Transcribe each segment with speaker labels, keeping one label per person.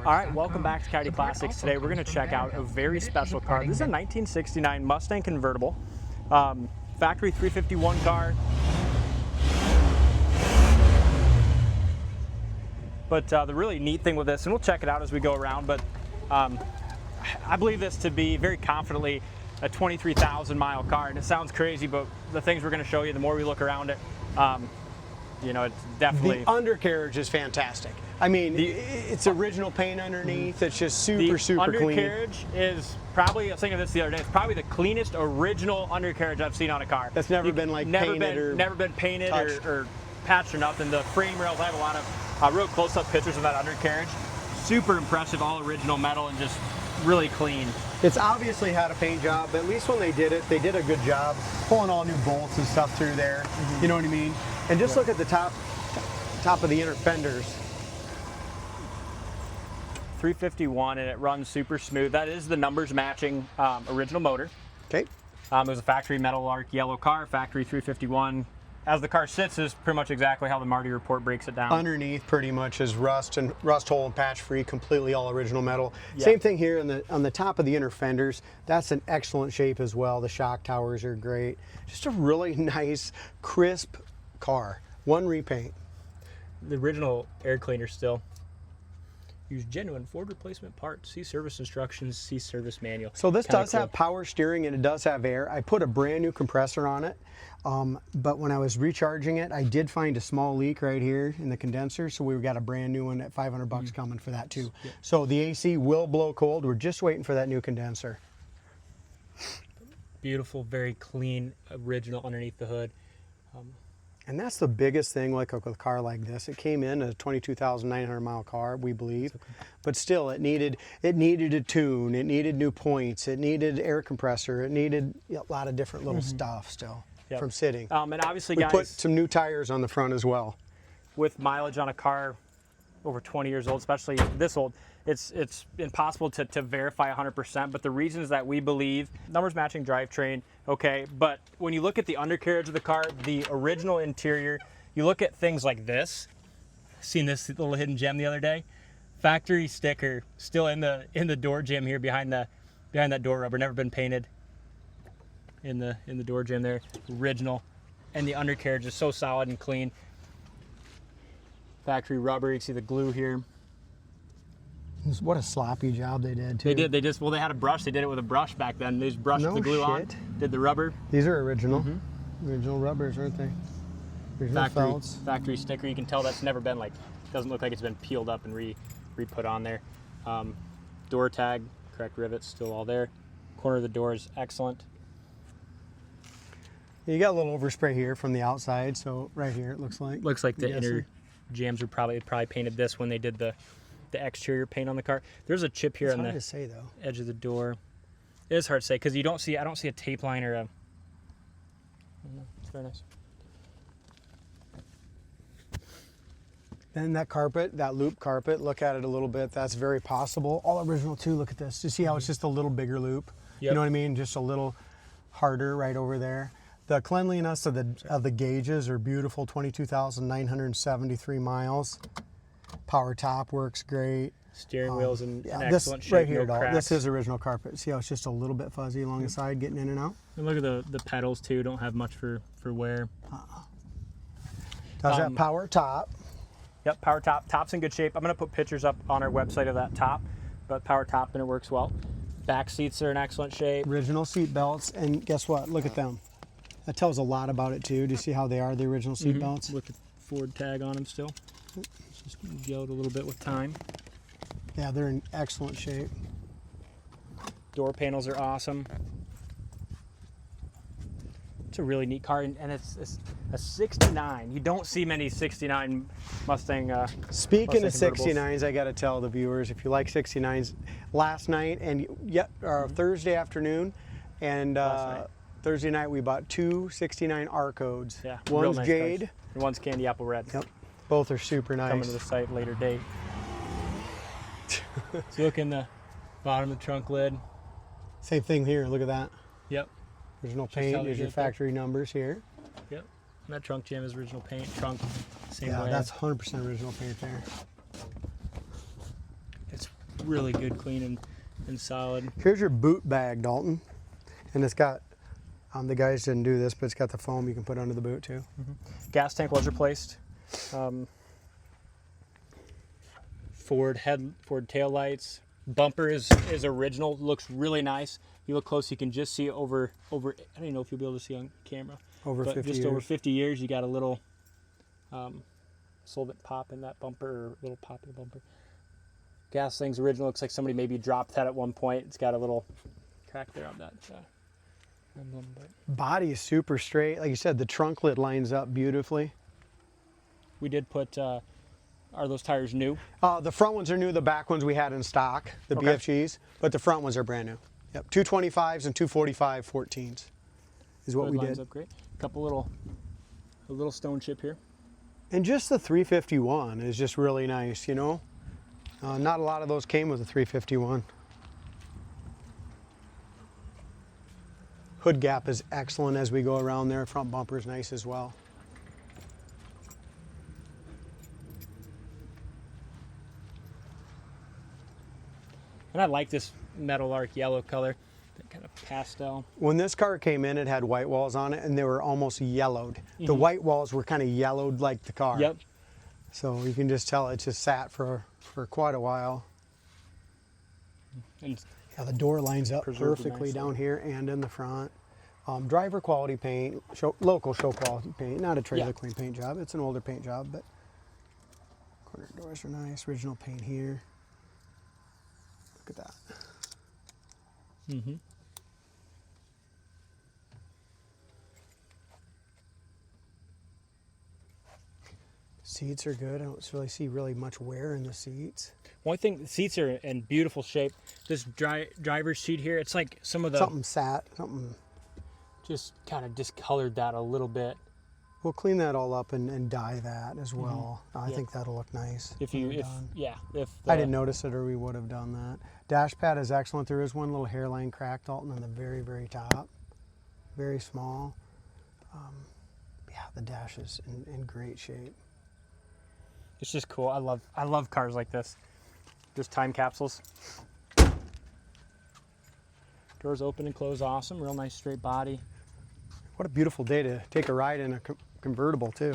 Speaker 1: All right, welcome back to Coyote Classics. Today we're going to check out a very special car. This is a 1969 Mustang convertible, factory 351 car. But the really neat thing with this, and we'll check it out as we go around, but I believe this to be very confidently a 23,000 mile car. And it sounds crazy, but the things we're going to show you, the more we look around it, you know, it's definitely...
Speaker 2: The undercarriage is fantastic. I mean, it's original paint underneath. It's just super clean. The
Speaker 1: undercarriage is probably, I was thinking of this the other day, it's probably the cleanest original undercarriage I've seen on a car.
Speaker 2: That's never been like painted or
Speaker 1: never been painted or patched or nothing. The frame rails, I have a lot of real close-up pictures of that undercarriage. Super impressive, all original metal and just really clean.
Speaker 2: It's obviously had a paint job, but at least when they did it, they did a good job pulling all new bolts and stuff through there. You know what I mean? And just look at the top of the inner fenders.
Speaker 1: 351 and it runs super smooth. That is the numbers matching original motor.
Speaker 2: Okay.
Speaker 1: It was a factory metal lark yellow car, factory 351. As the car sits is pretty much exactly how the Marty report breaks it down.
Speaker 2: Underneath pretty much is rust hole and patch free, completely all original metal. Yeah. Same thing here on the top of the inner fenders. That's an excellent shape as well. The shock towers are great. Just a really nice, crisp car. One repaint.
Speaker 1: The original air cleaner still. Use genuine Ford replacement parts. See service instructions, see service manual.
Speaker 2: So this does have power steering and it does have air. I put a brand new compressor on it, but when I was recharging it, I did find a small leak right here in the condenser, so we've got a brand new one at 500 bucks coming for that too. Yeah. So the AC will blow cold. We're just waiting for that new condenser.
Speaker 1: Beautiful, very clean, original underneath the hood.
Speaker 2: And that's the biggest thing, like with a car like this. It came in a 22,900 mile car, we believe, but still it needed a tune, it needed new points, it needed air compressor, it needed a lot of different little stuff still from sitting.
Speaker 1: And obviously,
Speaker 2: we
Speaker 1: guys,
Speaker 2: put some new tires on the front as well.
Speaker 1: With mileage on a car over 20 years old, especially this old, it's impossible to verify 100%, but the reason is that we believe numbers matching drivetrain, okay, but when you look at the undercarriage of the car, the original interior, you look at things like this. Seen this little hidden gem the other day? Factory sticker still in the door jamb here behind that door rubber, never been painted in the door jamb there. Original, and the undercarriage is so solid and clean. Factory rubber, you can see the glue here.
Speaker 2: What a sloppy job they did too.
Speaker 1: They had a brush. They did it with a brush back then. They just brushed the glue on, did the rubber.
Speaker 2: These are original. Original rubbers, aren't they? Original felts.
Speaker 1: Factory sticker. You can tell that's never been doesn't look like it's been peeled up and re-put on there. Door tag, correct rivets, still all there. Corner of the door is excellent.
Speaker 2: You got a little overspray here from the outside, so right here it looks like.
Speaker 1: Looks like the inner jams were probably painted this when they did the exterior paint on the car. There's a chip here on the edge of the door. It is hard to say because I don't see a tape line or a. It's very nice.
Speaker 2: Then that carpet, that loop carpet, look at it a little bit. That's very possible. All original too. Look at this. You see how it's just a little bigger loop? Yep. You know what I mean? Just a little harder right over there. The cleanliness of the gauges are beautiful. 22,973 miles. Power top works great.
Speaker 1: Steering wheel's in excellent shape. Right here,
Speaker 2: this is original carpet. See how it's just a little bit fuzzy along the side, getting in and out.
Speaker 1: And look at the pedals too. Don't have much for wear.
Speaker 2: Does that power top?
Speaker 1: Yep, power top. Top's in good shape. I'm gonna put pictures up on our website of that top, but power top and it works well. Back seats are in excellent shape.
Speaker 2: Original seat belts, and guess what? Look at them. That tells a lot about it too. Do you see how they are, the original seat belts?
Speaker 1: With the Ford tag on them still. It's just yellowed a little bit with time.
Speaker 2: Yeah, they're in excellent shape.
Speaker 1: Door panels are awesome. It's a really neat car, and it's a 69. You don't see many 69 Mustang.
Speaker 2: Speaking of 69s, I got to tell the viewers, if you like 69s, last night and Thursday afternoon and Thursday night we bought two 69 R codes.
Speaker 1: Yeah,
Speaker 2: one's
Speaker 1: nice
Speaker 2: jade,
Speaker 1: cars. And one's candy apple red.
Speaker 2: Yep, both are super nice.
Speaker 1: Coming to the site later date. So look in the bottom of the trunk lid.
Speaker 2: Same thing here. Look at that.
Speaker 1: Yep.
Speaker 2: Original paint. There's your factory numbers here.
Speaker 1: Yep. And that trunk jam is original paint. Trunk, same way.
Speaker 2: Yeah, that's 100% original paint there.
Speaker 1: It's really good, clean, and solid.
Speaker 2: Here's your boot bag, Dalton. And it's got, the guys didn't do this, but it's got the foam you can put under the boot too.
Speaker 1: Gas tank was replaced. Ford tail lights. Bumper is original. Looks really nice. You look close, you can just see over. I don't even know if you'll be able to see on camera.
Speaker 2: Over 50 years.
Speaker 1: Over 50 years, you got a little solvent pop in that bumper, or little pop in the bumper. Gas thing's original. Looks like somebody maybe dropped that at one point. It's got a little crack there on that emblem.
Speaker 2: Body is super straight. Like you said, the trunk lid lines up beautifully.
Speaker 1: We did put. Are those tires new?
Speaker 2: The front ones are new. The back ones we had in stock, the
Speaker 1: Okay.
Speaker 2: BFGs, but the front ones are brand new. Yep, 225s and 245 14s is what
Speaker 1: Red
Speaker 2: we
Speaker 1: lines
Speaker 2: did.
Speaker 1: up great. A little stone chip here.
Speaker 2: And just the 351 is just really nice, you know. Not a lot of those came with a 351. Hood gap is excellent as we go around there. Front bumper is nice as well.
Speaker 1: And I like this Meadow Lark yellow color, that kind of pastel.
Speaker 2: When this car came in, it had white walls on it, and they were almost yellowed. The white walls were kind of yellowed like the car.
Speaker 1: Yep.
Speaker 2: So you can just tell it just sat for quite a while.
Speaker 1: And
Speaker 2: Yeah, the door lines up
Speaker 1: Preserved
Speaker 2: perfectly
Speaker 1: nicely.
Speaker 2: down here and in the front. Driver quality paint, local show quality paint, not a trailer queen paint job. It's an older paint job, but corner doors are nice. Original paint here. Look at that. Seats are good. I don't really see much wear in the seats.
Speaker 1: one thing, the seats are in beautiful shape. This driver's seat here, it's like some of the
Speaker 2: Something sat, something.
Speaker 1: just kind of discolored that a little bit.
Speaker 2: We'll clean that all up and dye that as well. I
Speaker 1: Yeah.
Speaker 2: think that'll look nice.
Speaker 1: If
Speaker 2: when we're done.
Speaker 1: if
Speaker 2: I didn't notice it, or we would have done that. Dash pad is excellent. There is one little hairline crack, Dalton, on the very, very top. Very small. Yeah, the dash is in great shape.
Speaker 1: It's just cool. I love cars like this. Just time capsules. Doors open and close, awesome. Real nice straight body.
Speaker 2: What a beautiful day to take a ride in a convertible too.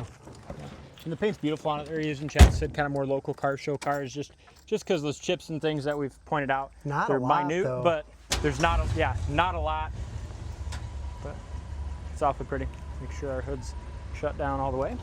Speaker 1: And the paint's beautiful on it. They're using, Chad said, kind of more local car show cars, just because those chips and things that we've pointed out.
Speaker 2: Not
Speaker 1: they're
Speaker 2: a lot,
Speaker 1: minute,
Speaker 2: though.
Speaker 1: but there's not a lot. But it's awfully pretty. Make sure our hood's shut down all the way.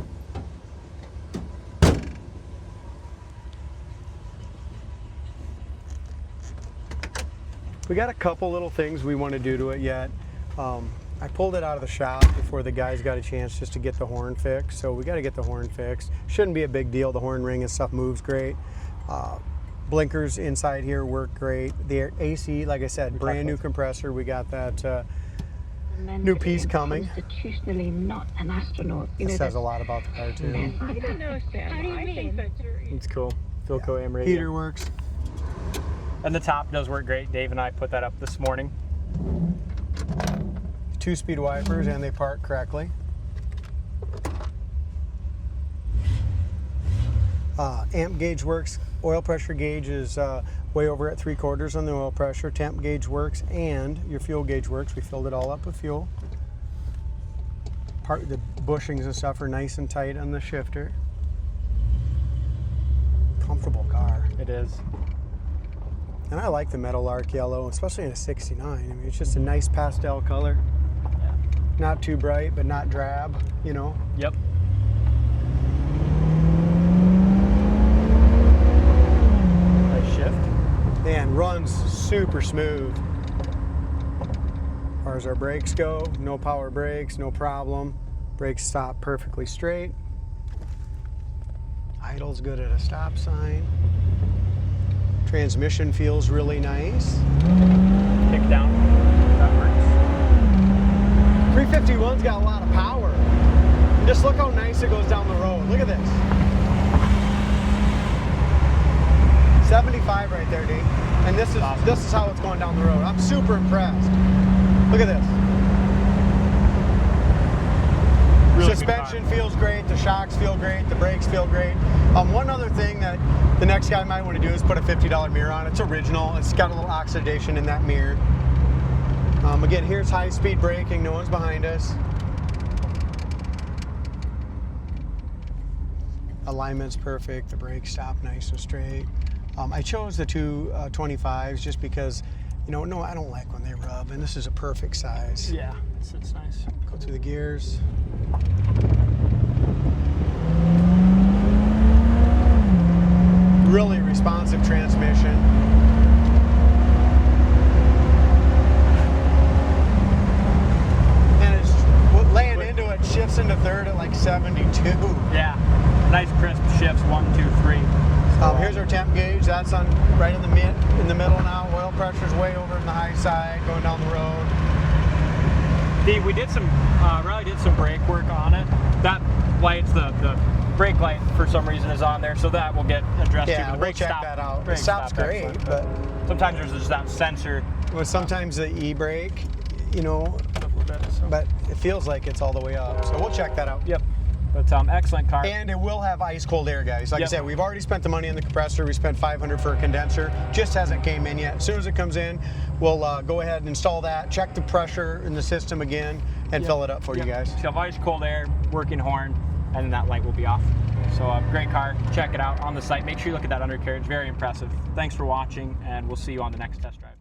Speaker 2: We got a couple little things we want to do to it yet. I pulled it out of the shop before the guys got a chance just to get the horn fixed. So we got to get the horn fixed. Shouldn't be a big deal. The horn ring and stuff moves great. Blinkers inside here work great. The AC, like I said, brand new compressor. We got that new piece coming.
Speaker 3: Constitutionally not an astronaut. You
Speaker 2: It
Speaker 3: know,
Speaker 2: says a lot about the car too.
Speaker 3: I don't know, Sam.
Speaker 4: How do you mean?
Speaker 1: It's cool. Philco AM radio.
Speaker 2: Heater works.
Speaker 1: And the top does work great. Dave and I put that up this morning.
Speaker 2: 2-speed wipers, and they park correctly. Amp gauge works. Oil pressure gauge is way over at 3/4 on the oil pressure. Temp gauge works, and your fuel gauge works. We filled it all up with fuel. The bushings and stuff are nice and tight on the shifter. Comfortable car.
Speaker 1: It is.
Speaker 2: And I like the Meadow Lark yellow, especially in a 69. I mean, it's just a nice pastel color.
Speaker 1: Yeah.
Speaker 2: Not too bright, but not drab, you know.
Speaker 1: Yep. Nice shift.
Speaker 2: And runs super smooth. As far as our brakes go, no power brakes, no problem. Brakes stop perfectly straight. Idle's good at a stop sign. Transmission feels really nice.
Speaker 1: Kick down. That works.
Speaker 2: 351's got a lot of power. And just look how nice it goes down the road. Look at this. 75 right there, D. And this is how it's going down the road. I'm super impressed. Look at this.
Speaker 1: Really good
Speaker 2: Suspension
Speaker 1: car.
Speaker 2: feels great, the shocks feel great, the brakes feel great. One other thing that the next guy might want to do is put a $50 mirror on. It's original. It's got a little oxidation in that mirror. Again, here's high-speed braking. No one's behind us. Alignment's perfect. The brakes stop nice and straight. I chose the two 25s just because, you know, no, I don't like when they rub, and this is a perfect size.
Speaker 1: Yeah, it's nice.
Speaker 2: Go through the gears. Really responsive transmission. And it's laying into it, shifts into third at like 72.
Speaker 1: Yeah, nice crisp shifts. 1, 2, 3.
Speaker 2: Here's our temp gauge. That's on right in the middle now. Oil pressure's way over in the high side, going down the road.
Speaker 1: We did some, Riley did some brake work on it. That light's the brake light for some reason is on there, so that will get addressed.
Speaker 2: Yeah,
Speaker 1: too.
Speaker 2: we'll check that out.
Speaker 1: Brake
Speaker 2: It stops
Speaker 1: stop
Speaker 2: great,
Speaker 1: excellent,
Speaker 2: but
Speaker 1: sometimes there's just that sensor.
Speaker 2: well, sometimes the e-brake, you know,
Speaker 1: A little bit, so.
Speaker 2: but it feels like it's all the way up. So we'll check that out.
Speaker 1: Yep. But excellent car.
Speaker 2: And it will have ice cold air, guys. Like I
Speaker 1: Yep.
Speaker 2: said, we've already spent the money on the compressor. We spent $500 for a condenser. Just hasn't came in yet. As soon as it comes in, we'll go ahead and install that, check the pressure in the system again, and fill it up for you guys.
Speaker 1: So you have ice cold air, working horn, and then that light will be off. So great car. Check it out on the site. Make sure you look at that undercarriage. Very impressive. Thanks for watching, and we'll see you on the next test drive.